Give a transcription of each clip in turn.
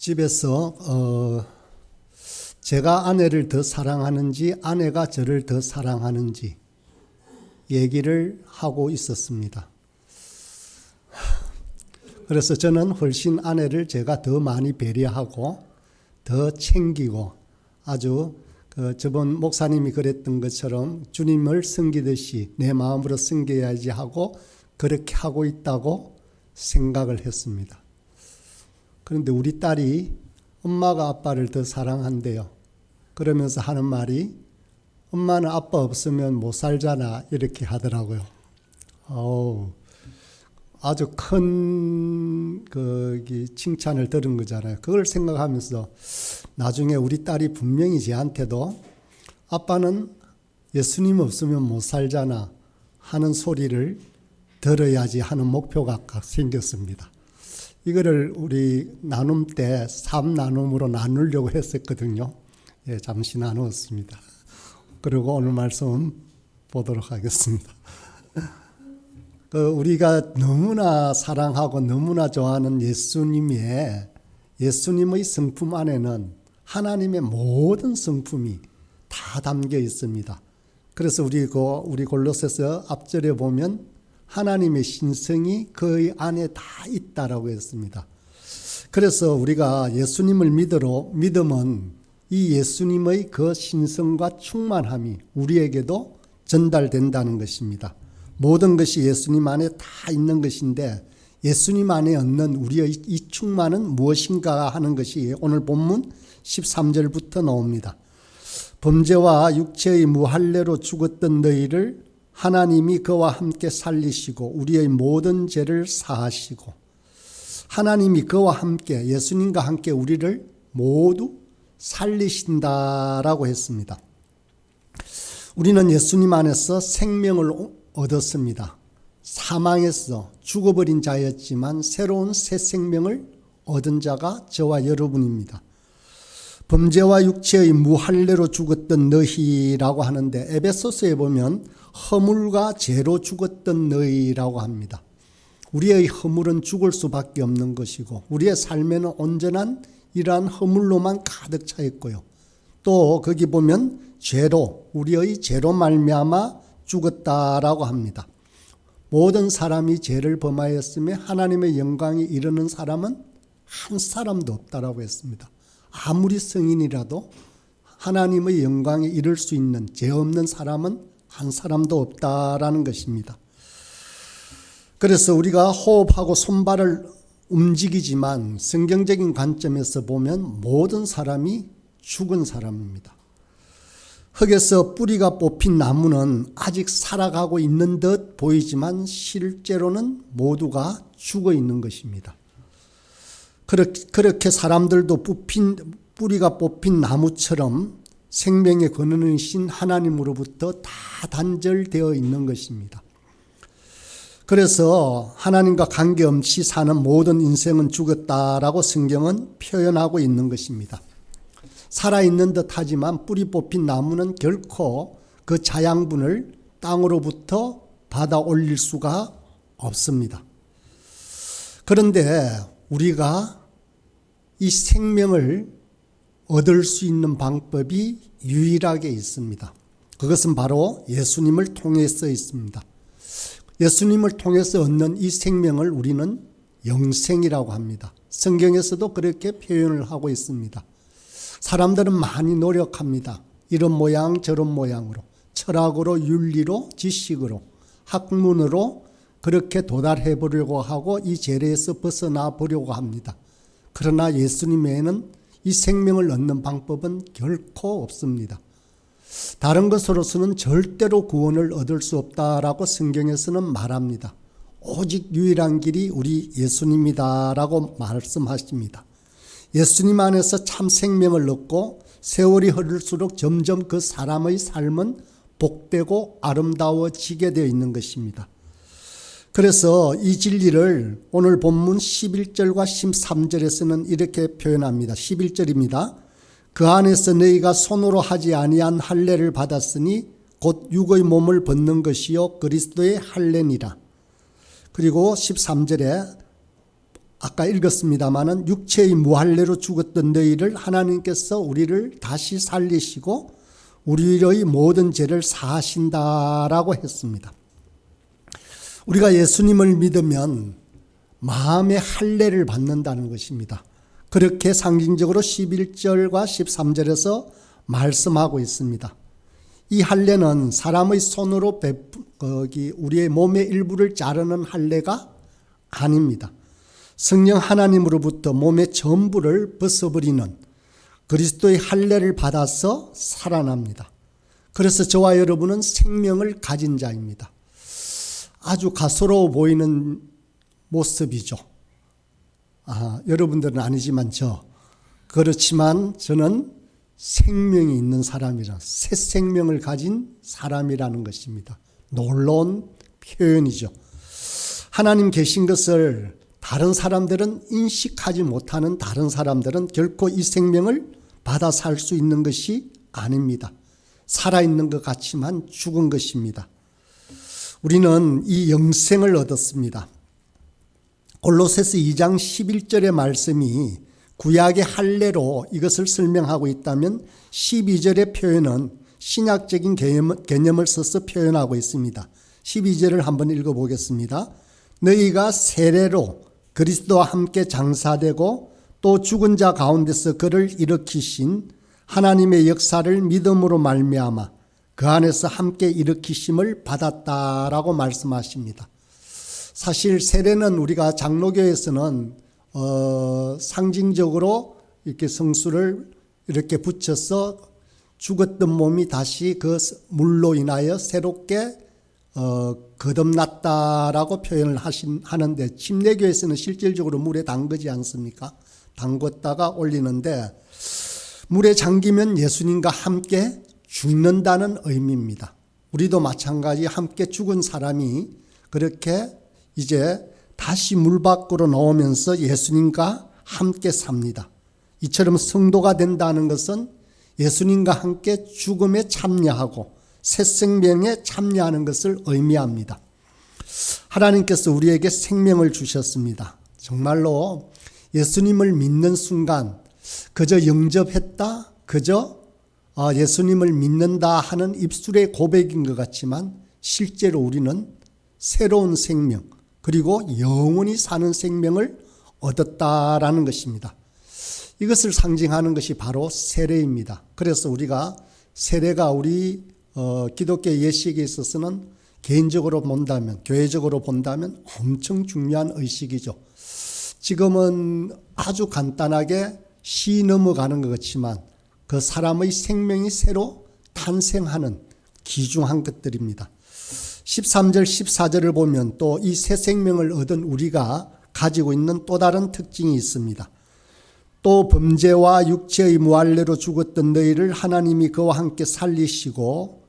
집에서 제가 아내를 더 사랑하는지 아내가 저를 더 사랑하는지 얘기를 하고 있었습니다. 그래서 저는 훨씬 아내를 제가 더 많이 배려하고 더 챙기고 아주 저번 목사님이 그랬던 것처럼 주님을 섬기듯이 내 마음으로 섬겨야지 하고 그렇게 하고 있다고 생각을 했습니다. 그런데 우리 딸이 엄마가 아빠를 더 사랑한대요. 그러면서 하는 말이 엄마는 아빠 없으면 못 살잖아 이렇게 하더라고요. 아주 큰 칭찬을 들은 거잖아요. 그걸 생각하면서 나중에 우리 딸이 분명히 저한테도 아빠는 예수님 없으면 못 살잖아 하는 소리를 들어야지 하는 목표가 생겼습니다. 이거를 우리 나눔 때 3나눔으로 나누려고 했었거든요. 잠시 나누었습니다. 그리고 오늘 말씀 보도록 하겠습니다. 우리가 너무나 사랑하고 너무나 좋아하는 예수님의 성품 안에는 하나님의 모든 성품이 다 담겨 있습니다. 그래서 우리 골로새서 앞절에 보면 하나님의 신성이 그의 안에 다 있다라고 했습니다. 그래서 우리가 예수님을 믿으면 이 예수님의 그 신성과 충만함이 우리에게도 전달된다는 것입니다. 모든 것이 예수님 안에 다 있는 것인데 예수님 안에 얻는 우리의 이 충만은 무엇인가 하는 것이 오늘 본문 13절부터 나옵니다. 범죄와 육체의 무할례로 죽었던 너희를 하나님이 그와 함께 살리시고 우리의 모든 죄를 사하시고 하나님이 그와 함께 예수님과 함께 우리를 모두 살리신다라고 했습니다. 우리는 예수님 안에서 생명을 얻었습니다. 사망에서 죽어버린 자였지만 새로운 새 생명을 얻은 자가 저와 여러분입니다. 범죄와 육체의 무할례로 죽었던 너희라고 하는데 에베소서에 보면 허물과 죄로 죽었던 너희라고 합니다. 우리의 허물은 죽을 수밖에 없는 것이고 우리의 삶에는 온전한 이러한 허물로만 가득 차 있고요. 또 거기 보면 우리의 죄로 말미암아 죽었다라고 합니다. 모든 사람이 죄를 범하였으며 하나님의 영광에 이르는 사람은 한 사람도 없다라고 했습니다. 아무리 성인이라도 하나님의 영광에 이를 수 있는 죄 없는 사람은 한 사람도 없다라는 것입니다. 그래서 우리가 호흡하고 손발을 움직이지만 성경적인 관점에서 보면 모든 사람이 죽은 사람입니다. 흙에서 뿌리가 뽑힌 나무는 아직 살아가고 있는 듯 보이지만 실제로는 모두가 죽어 있는 것입니다. 그렇게 사람들도 뿌리가 뽑힌 나무처럼 생명의 근원이신 하나님으로부터 다 단절되어 있는 것입니다. 그래서 하나님과 관계없이 사는 모든 인생은 죽었다라고 성경은 표현하고 있는 것입니다. 살아있는 듯 하지만 뿌리 뽑힌 나무는 결코 그 자양분을 땅으로부터 받아 올릴 수가 없습니다. 그런데 우리가 이 생명을 얻을 수 있는 방법이 유일하게 있습니다. 그것은 바로 예수님을 통해서 있습니다. 예수님을 통해서 얻는 이 생명을 우리는 영생이라고 합니다. 성경에서도 그렇게 표현을 하고 있습니다. 사람들은 많이 노력합니다. 이런 모양 저런 모양으로 철학으로 윤리로 지식으로 학문으로 그렇게 도달해 보려고 하고 이 죄에서 벗어나 보려고 합니다. 그러나 예수님 외에는 이 생명을 얻는 방법은 결코 없습니다. 다른 것으로서는 절대로 구원을 얻을 수 없다라고 성경에서는 말합니다. 오직 유일한 길이 우리 예수님이다라고 말씀하십니다. 예수님 안에서 참 생명을 얻고 세월이 흐를수록 점점 그 사람의 삶은 복되고 아름다워지게 되어 있는 것입니다. 그래서 이 진리를 오늘 본문 11절과 13절에서는 이렇게 표현합니다. 11절입니다. 그 안에서 너희가 손으로 하지 아니한 할례를 받았으니 곧 육의 몸을 벗는 것이요 그리스도의 할례니라. 그리고 13절에 아까 읽었습니다마는 육체의 무할례로 죽었던 너희를 하나님께서 우리를 다시 살리시고 우리의 모든 죄를 사하신다라고 했습니다. 우리가 예수님을 믿으면 마음의 할례를 받는다는 것입니다. 그렇게 상징적으로 11절과 13절에서 말씀하고 있습니다. 이 할례는 사람의 손으로 우리의 몸의 일부를 자르는 할례가 아닙니다. 성령 하나님으로부터 몸의 전부를 벗어버리는 그리스도의 할례를 받아서 살아납니다. 그래서 저와 여러분은 생명을 가진 자입니다. 아주 가소로워 보이는 모습이죠. 여러분들은 아니지만 그렇지만 저는 생명이 있는 사람이라 새 생명을 가진 사람이라는 것입니다. 놀라운 표현이죠. 하나님 계신 것을 다른 사람들은 인식하지 못하는 다른 사람들은 결코 이 생명을 받아 살 수 있는 것이 아닙니다. 살아있는 것 같지만 죽은 것입니다. 우리는 이 영생을 얻었습니다. 골로새서 2장 11절의 말씀이 구약의 할례로 이것을 설명하고 있다면 12절의 표현은 신약적인 개념을 써서 표현하고 있습니다. 12절을 한번 읽어보겠습니다. 너희가 세례로 그리스도와 함께 장사되고 또 죽은 자 가운데서 그를 일으키신 하나님의 역사를 믿음으로 말미암아 그 안에서 함께 일으키심을 받았다라고 말씀하십니다. 사실 세례는 우리가 장로교에서는 상징적으로 이렇게 성수를 이렇게 붙여서 죽었던 몸이 다시 그 물로 인하여 새롭게 거듭났다라고 표현을 하는데 침례교에서는 실질적으로 물에 담그지 않습니까? 담궜다가 올리는데 물에 잠기면 예수님과 함께 죽는다는 의미입니다. 우리도 마찬가지 함께 죽은 사람이 그렇게 이제 다시 물 밖으로 나오면서 예수님과 함께 삽니다. 이처럼 성도가 된다는 것은 예수님과 함께 죽음에 참여하고 새 생명에 참여하는 것을 의미합니다. 하나님께서 우리에게 생명을 주셨습니다. 정말로 예수님을 믿는 순간 그저 영접했다, 그저 예수님을 믿는다 하는 입술의 고백인 것 같지만 실제로 우리는 새로운 생명 그리고 영원히 사는 생명을 얻었다라는 것입니다. 이것을 상징하는 것이 바로 세례입니다. 그래서 우리가 세례가 우리 기독교 예식에 있어서는 개인적으로 본다면, 교회적으로 본다면 엄청 중요한 의식이죠. 지금은 아주 간단하게 시 넘어가는 것 같지만 그 사람의 생명이 새로 탄생하는 귀중한 것들입니다. 13절, 14절을 보면 또 이 새 생명을 얻은 우리가 가지고 있는 또 다른 특징이 있습니다. 또 범죄와 육체의 무할례로 죽었던 너희를 하나님이 그와 함께 살리시고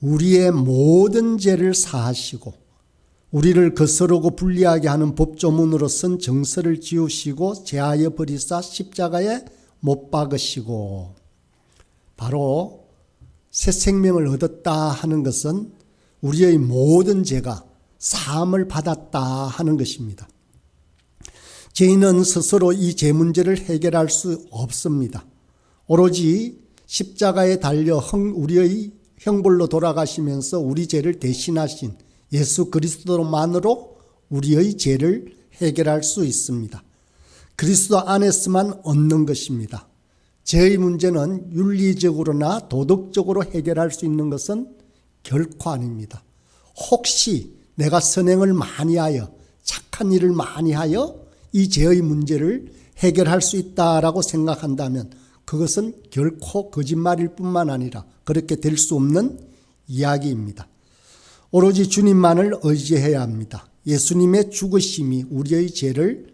우리의 모든 죄를 사하시고 우리를 거스르고 불리하게 하는 법조문으로 선 정서를 지우시고 제하여 버리사 십자가에 못 박으시고. 바로 새 생명을 얻었다 하는 것은 우리의 모든 죄가 사함을 받았다 하는 것입니다. 죄인은 스스로 이 죄 문제를 해결할 수 없습니다. 오로지 십자가에 달려 우리의 형벌로 돌아가시면서 우리 죄를 대신하신 예수 그리스도만으로 우리의 죄를 해결할 수 있습니다. 그리스도 안에서만 얻는 것입니다. 죄의 문제는 윤리적으로나 도덕적으로 해결할 수 있는 것은 결코 아닙니다. 혹시 내가 선행을 많이 하여 착한 일을 많이 하여 이 죄의 문제를 해결할 수 있다라고 생각한다면 그것은 결코 거짓말일 뿐만 아니라 그렇게 될 수 없는 이야기입니다. 오로지 주님만을 의지해야 합니다. 예수님의 죽으심이 우리의 죄를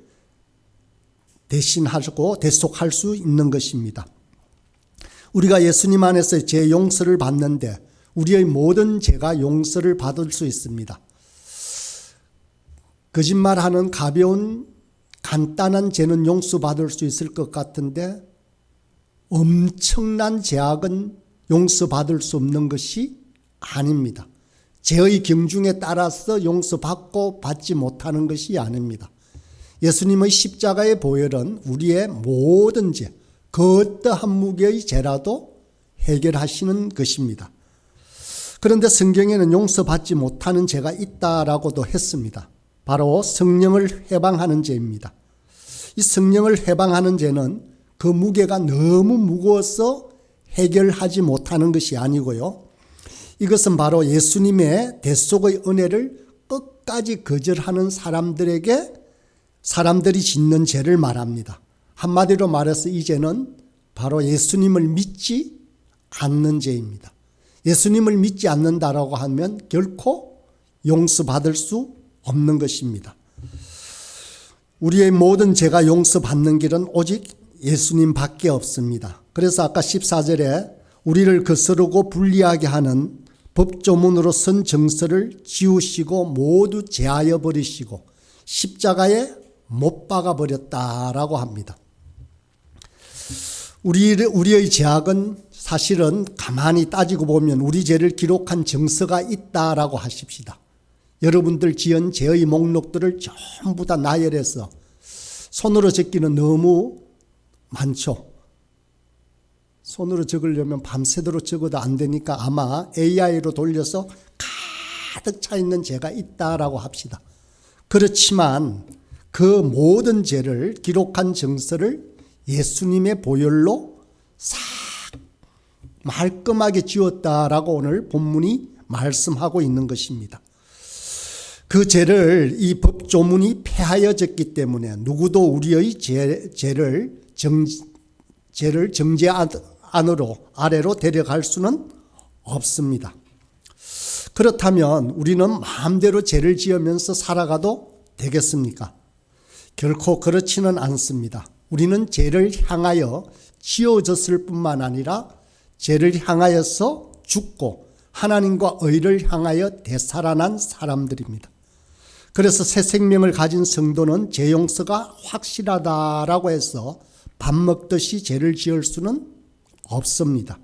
대신하고 대속할 수 있는 것입니다. 우리가 예수님 안에서 죄 용서를 받는데 우리의 모든 죄가 용서를 받을 수 있습니다. 거짓말하는 가벼운 간단한 죄는 용서받을 수 있을 것 같은데 엄청난 죄악은 용서받을 수 없는 것이 아닙니다. 죄의 경중에 따라서 용서받고 받지 못하는 것이 아닙니다. 예수님의 십자가의 보혈은 우리의 모든 죄, 그 어떠한 무게의 죄라도 해결하시는 것입니다. 그런데 성경에는 용서받지 못하는 죄가 있다라고도 했습니다. 바로 성령을 회방하는 죄입니다. 이 성령을 회방하는 죄는 그 무게가 너무 무거워서 해결하지 못하는 것이 아니고요. 이것은 바로 예수님의 대속의 은혜를 끝까지 거절하는 사람들이 짓는 죄를 말합니다. 한마디로 말해서 이 죄는 바로 예수님을 믿지 않는 죄입니다. 예수님을 믿지 않는다라고 하면 결코 용서받을 수 없는 것입니다. 우리의 모든 죄가 용서받는 길은 오직 예수님 밖에 없습니다. 그래서 아까 14절에 우리를 거스르고 불리하게 하는 법조문으로 선 정서를 지우시고 모두 제하여 버리시고 십자가에 못 박아 버렸다라고 합니다. 우리의 죄악은 사실은 가만히 따지고 보면 우리 죄를 기록한 정서가 있다라고 하십시다. 여러분들 지은 죄의 목록들을 전부 다 나열해서 손으로 적기는 너무 많죠. 손으로 적으려면 밤새도록 적어도 안 되니까 아마 AI로 돌려서 가득 차 있는 죄가 있다라고 합시다. 그렇지만 그 모든 죄를 기록한 정서를 예수님의 보혈로 싹 말끔하게 지웠다라고 오늘 본문이 말씀하고 있는 것입니다. 그 죄를 이 법조문이 폐하여졌기 때문에 누구도 우리의 죄를 정죄 아래로 데려갈 수는 없습니다. 그렇다면 우리는 마음대로 죄를 지으면서 살아가도 되겠습니까? 결코 그렇지는 않습니다. 우리는 죄를 향하여 지어졌을 뿐만 아니라 죄를 향하여서 죽고 하나님과 의를 향하여 되살아난 사람들입니다. 그래서 새 생명을 가진 성도는 죄 용서가 확실하다라고 해서 밥 먹듯이 죄를 지을 수는 없습니다.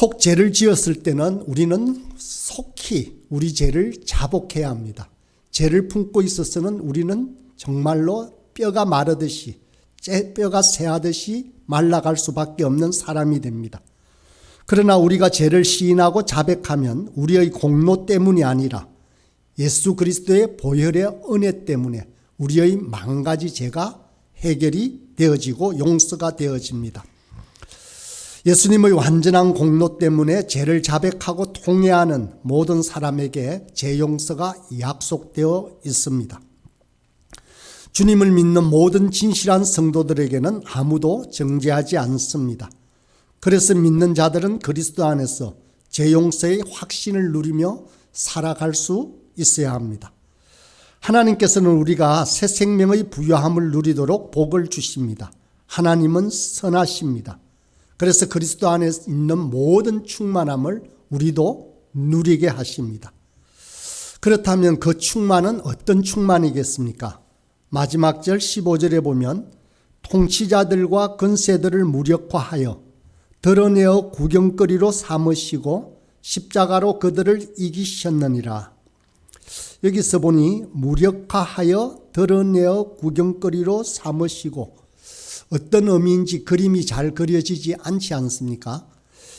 혹 죄를 지었을 때는 우리는 속히 우리 죄를 자복해야 합니다. 죄를 품고 있어서는 우리는 정말로 뼈가 마르듯이 뼈가 새하듯이 말라갈 수밖에 없는 사람이 됩니다. 그러나 우리가 죄를 시인하고 자백하면 우리의 공로 때문이 아니라 예수 그리스도의 보혈의 은혜 때문에 우리의 만 가지 죄가 해결이 되어지고 용서가 되어집니다. 예수님의 완전한 공로 때문에 죄를 자백하고 통회하는 모든 사람에게 죄 용서가 약속되어 있습니다. 주님을 믿는 모든 진실한 성도들에게는 아무도 정죄하지 않습니다. 그래서 믿는 자들은 그리스도 안에서 죄 용서의 확신을 누리며 살아갈 수 있어야 합니다. 하나님께서는 우리가 새 생명의 부유함을 누리도록 복을 주십니다. 하나님은 선하십니다. 그래서 그리스도 안에 있는 모든 충만함을 우리도 누리게 하십니다. 그렇다면 그 충만은 어떤 충만이겠습니까? 마지막 절 15절에 보면 통치자들과 권세들을 무력화하여 드러내어 구경거리로 삼으시고 십자가로 그들을 이기셨느니라. 여기서 보니 무력화하여 드러내어 구경거리로 삼으시고 어떤 의미인지 그림이 잘 그려지지 않지 않습니까?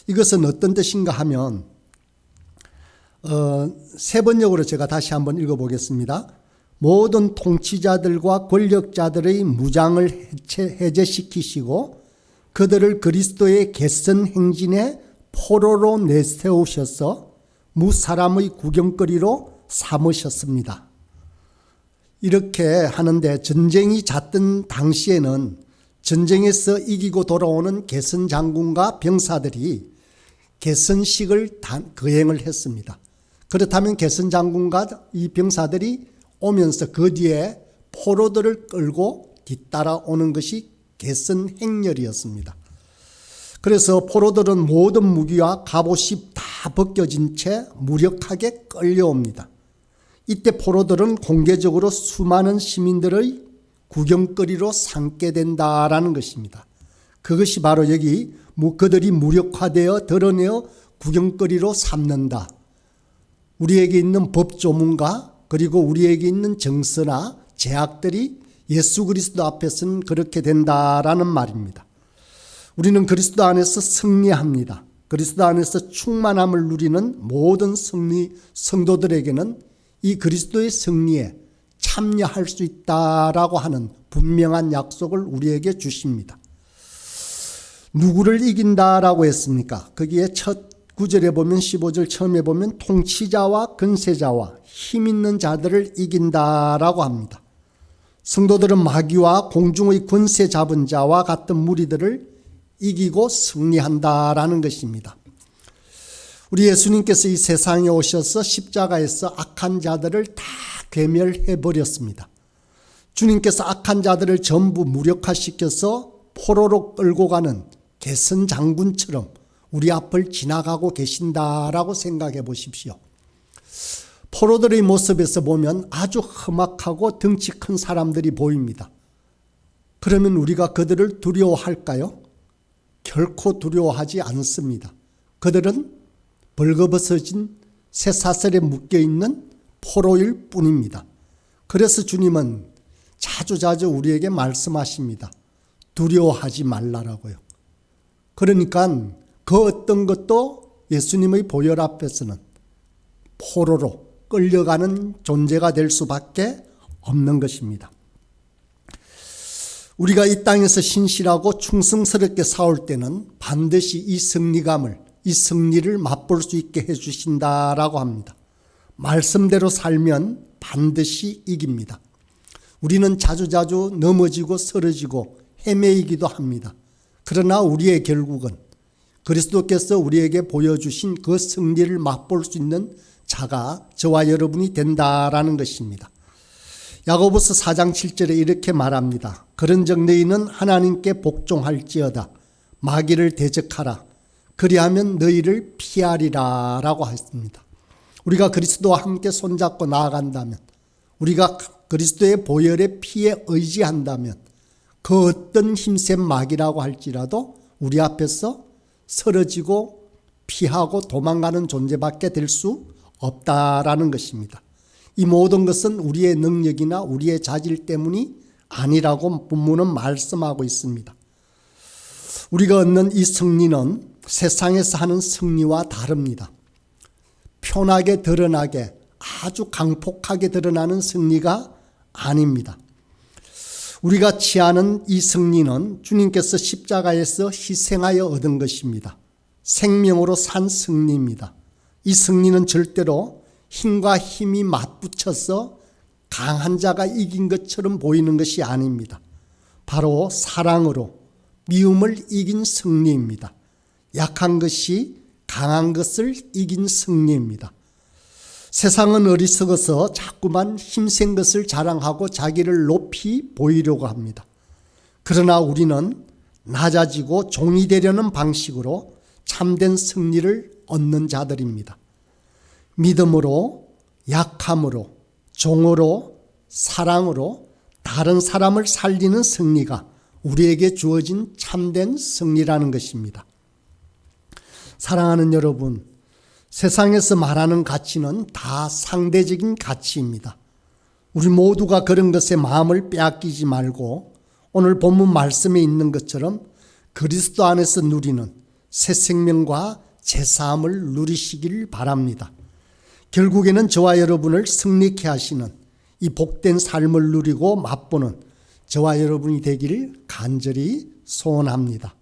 이것은 어떤 뜻인가 하면 세 번역으로 제가 다시 한번 읽어보겠습니다. 모든 통치자들과 권력자들의 무장을 해제시키시고 그들을 그리스도의 개선 행진의 포로로 내세우셔서 무사람의 구경거리로 삼으셨습니다. 이렇게 하는데 전쟁이 잦던 당시에는 전쟁에서 이기고 돌아오는 개선 장군과 병사들이 개선식을 거행을 했습니다. 그렇다면 개선 장군과 이 병사들이 오면서 그 뒤에 포로들을 끌고 뒤따라오는 것이 개선 행렬이었습니다. 그래서 포로들은 모든 무기와 갑옷이 다 벗겨진 채 무력하게 끌려옵니다. 이때 포로들은 공개적으로 수많은 시민들의 구경거리로 삼게 된다라는 것입니다. 그것이 바로 여기 그들이 무력화되어 드러내어 구경거리로 삼는다. 우리에게 있는 법조문과 그리고 우리에게 있는 정서나 제약들이 예수 그리스도 앞에서는 그렇게 된다라는 말입니다. 우리는 그리스도 안에서 승리합니다. 그리스도 안에서 충만함을 누리는 모든 성도들에게는 이 그리스도의 승리에 참여할 수 있다라고 하는 분명한 약속을 우리에게 주십니다. 누구를 이긴다라고 했습니까? 거기에 첫 9절에 보면 15절 처음에 보면 통치자와 근세자와 힘 있는 자들을 이긴다라고 합니다. 성도들은 마귀와 공중의 권세 잡은 자와 같은 무리들을 이기고 승리한다라는 것입니다. 우리 예수님께서 이 세상에 오셔서 십자가에서 악한 자들을 다 괴멸해 버렸습니다. 주님께서 악한 자들을 전부 무력화시켜서 포로로 끌고 가는 개선 장군처럼 우리 앞을 지나가고 계신다라고 생각해 보십시오. 포로들의 모습에서 보면 아주 험악하고 덩치 큰 사람들이 보입니다. 그러면 우리가 그들을 두려워할까요? 결코 두려워하지 않습니다. 그들은 벌거벗어진 쇠사슬에 묶여있는 포로일 뿐입니다. 그래서 주님은 자주자주 우리에게 말씀하십니다. 두려워하지 말라라고요. 그러니까 그 어떤 것도 예수님의 보혈 앞에서는 포로로 끌려가는 존재가 될 수밖에 없는 것입니다. 우리가 이 땅에서 신실하고 충성스럽게 싸울 때는 반드시 이 승리를 맛볼 수 있게 해주신다라고 합니다. 말씀대로 살면 반드시 이깁니다. 우리는 자주자주 넘어지고 쓰러지고 헤매이기도 합니다. 그러나 우리의 결국은 그리스도께서 우리에게 보여주신 그 승리를 맛볼 수 있는 자가 저와 여러분이 된다라는 것입니다. 야고보서 4장 7절에 이렇게 말합니다. 그런즉 너희는 하나님께 복종할지어다. 마귀를 대적하라. 그리하면 너희를 피하리라 라고 했습니다. 우리가 그리스도와 함께 손잡고 나아간다면, 우리가 그리스도의 보혈의 피에 의지한다면 그 어떤 힘센 마귀라고 할지라도 우리 앞에서 쓰러지고 피하고 도망가는 존재밖에 될 수 없다라는 것입니다. 이 모든 것은 우리의 능력이나 우리의 자질 때문이 아니라고 본문은 말씀하고 있습니다. 우리가 얻는 이 승리는 세상에서 하는 승리와 다릅니다. 편하게 드러나게 아주 강폭하게 드러나는 승리가 아닙니다. 우리가 취하는 이 승리는 주님께서 십자가에서 희생하여 얻은 것입니다. 생명으로 산 승리입니다. 이 승리는 절대로 힘과 힘이 맞붙어서 강한 자가 이긴 것처럼 보이는 것이 아닙니다. 바로 사랑으로 미움을 이긴 승리입니다. 약한 것이 강한 것을 이긴 승리입니다. 세상은 어리석어서 자꾸만 힘센 것을 자랑하고 자기를 높이 보이려고 합니다. 그러나 우리는 낮아지고 종이 되려는 방식으로 참된 승리를 얻는 자들입니다. 믿음으로, 약함으로, 종으로, 사랑으로 다른 사람을 살리는 승리가 우리에게 주어진 참된 승리라는 것입니다. 사랑하는 여러분, 세상에서 말하는 가치는 다 상대적인 가치입니다. 우리 모두가 그런 것에 마음을 빼앗기지 말고 오늘 본문 말씀에 있는 것처럼 그리스도 안에서 누리는 새 생명과 제사함을 누리시길 바랍니다. 결국에는 저와 여러분을 승리케 하시는 이 복된 삶을 누리고 맛보는 저와 여러분이 되기를 간절히 소원합니다.